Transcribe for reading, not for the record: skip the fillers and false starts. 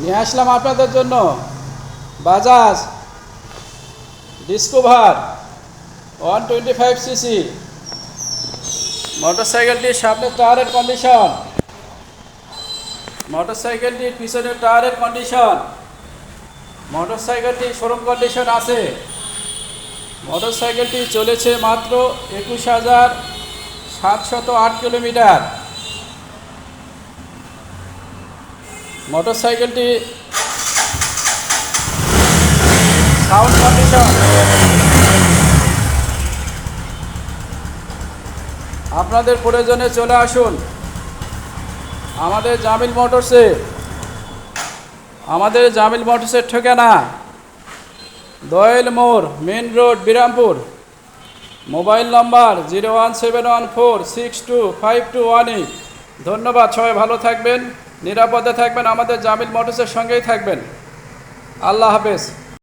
নিয়ে আসলাম আপনাদের জন্য বাজাজ ডিসকভার 125 সিসি মোটরসাইকেলটির সামনের টায়ারের কন্ডিশন, মোটরসাইকেলটির পিছনের টায়ারের কন্ডিশন, মোটরসাইকেলটি শোরুম কন্ডিশন আছে। মোটরসাইকেলটি চলেছে মাত্র 21,708 কিলোমিটার। মোটরসাইকেলটি sound condition. আপনাদের প্রয়োজনে চলে আসুন আমাদের জামিল মোটরসে। আমাদের জামিল মোটরসের ঠিকানা দোয়েল মোড়, main road, Birampur. Mobile number 01714625218। ধন্যবাদ। সবাই ভালো থাকবেন, নিরাপদে থাকবেন, আমাদের জামিল মোটরসের সঙ্গেই থাকবেন। আল্লাহ হাফেজ।